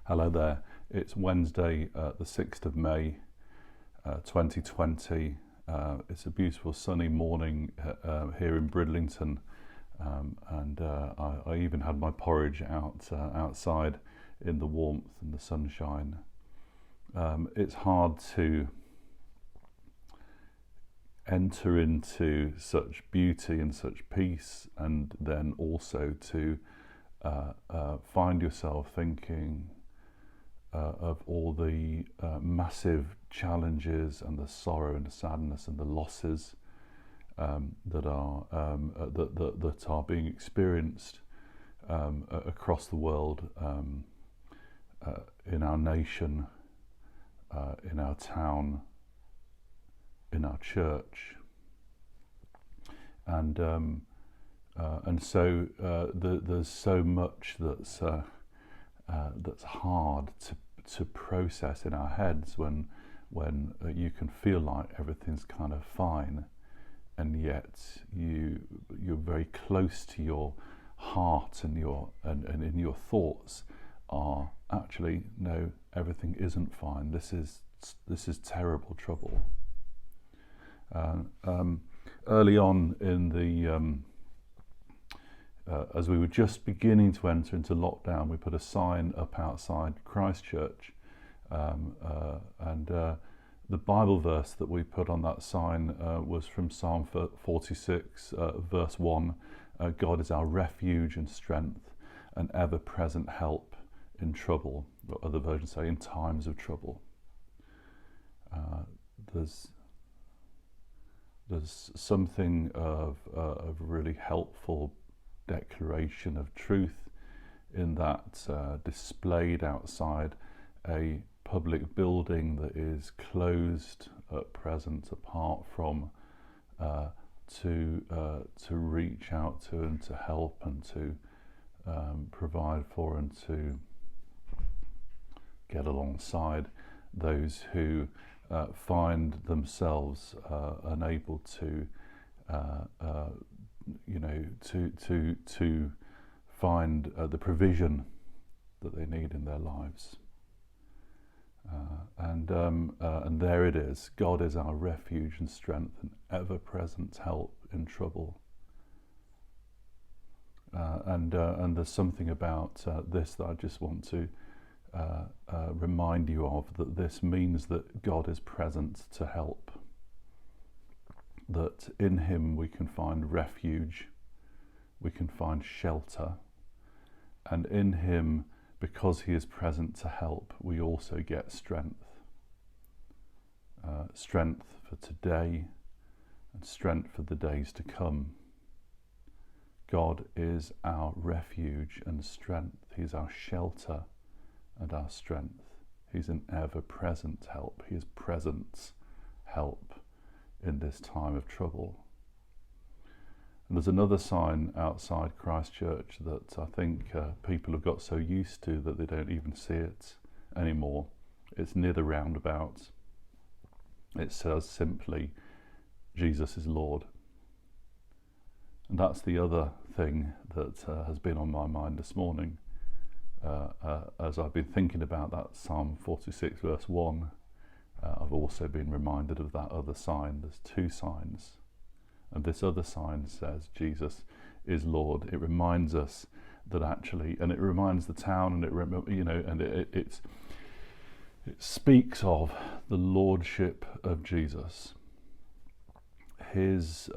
Hello there. It's Wednesday, the 6th of May, 2020. It's a beautiful sunny morning here in Bridlington, and I even had my porridge outside in the warmth and the sunshine. It's hard to enter into such beauty and such peace, and then also to find yourself thinking of all the massive challenges and the sorrow and the sadness and the losses that are being experienced across the world, in our nation, in our town, in our church, and so there's so much that's hard to process in our heads when you can feel like everything's kind of fine, and yet you're very close to your heart, and in your thoughts are actually, no, everything isn't fine. This is terrible trouble. Early on in the as we were just beginning to enter into lockdown, we put a sign up outside Christchurch, and the Bible verse that we put on that sign was from Psalm 46, verse 1. God is our refuge and strength, an ever-present help in trouble. Or other versions say, in times of trouble. There's something of really helpful declaration of truth in that, displayed outside a public building that is closed at present, apart from to reach out to and to help and to provide for and to get alongside those who find themselves unable to to find the provision that they need in their lives, and there it is. God is our refuge and strength, and ever-present help in trouble. And there's something about this that I just want to remind you of, that this means that God is present to help, that in him we can find refuge, we can find shelter, and in him, because he is present to help, we also get strength. Strength for today and strength for the days to come. God is our refuge and strength. He's our shelter and our strength. He's an ever-present help. He is present help in this time of trouble. And there's another sign outside Christchurch that I think people have got so used to that they don't even see it anymore. It's near the roundabout. It says simply, Jesus is Lord. And that's the other thing that has been on my mind this morning. As I've been thinking about that Psalm 46 verse 1, I've also been reminded of that other sign. There's two signs, and this other sign says Jesus is Lord. It reminds us that actually, and it reminds the town, and it speaks of the lordship of Jesus, his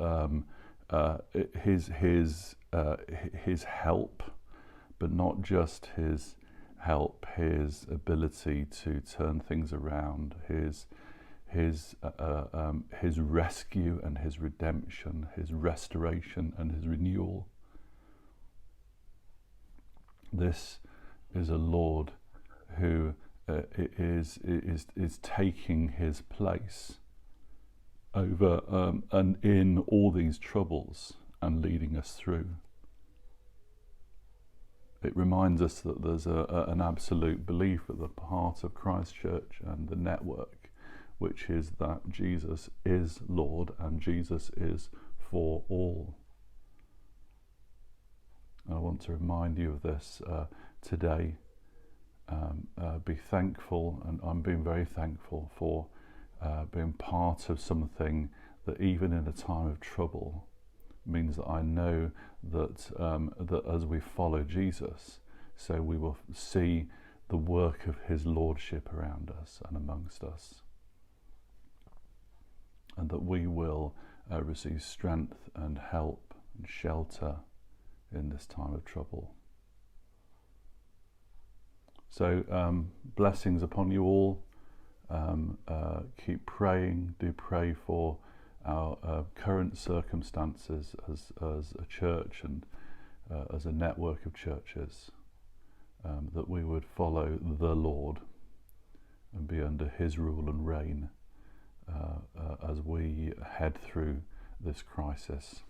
help, but not just his help, his ability to turn things around, his rescue and his redemption, his restoration and his renewal. This is a Lord who is taking his place over and in all these troubles and leading us through. It reminds us that there's an absolute belief at the heart of Christchurch and the network, which is that Jesus is Lord and Jesus is for all. I want to remind you of this today, be thankful, and I'm being very thankful for being part of something that even in a time of trouble means that I know that that as we follow Jesus, so we will see the work of his lordship around us and amongst us, and that we will receive strength and help and shelter in this time of trouble. So blessings upon you all. Keep praying. Do pray for our current circumstances as a church and as a network of churches, that we would follow the Lord and be under his rule and reign as we head through this crisis.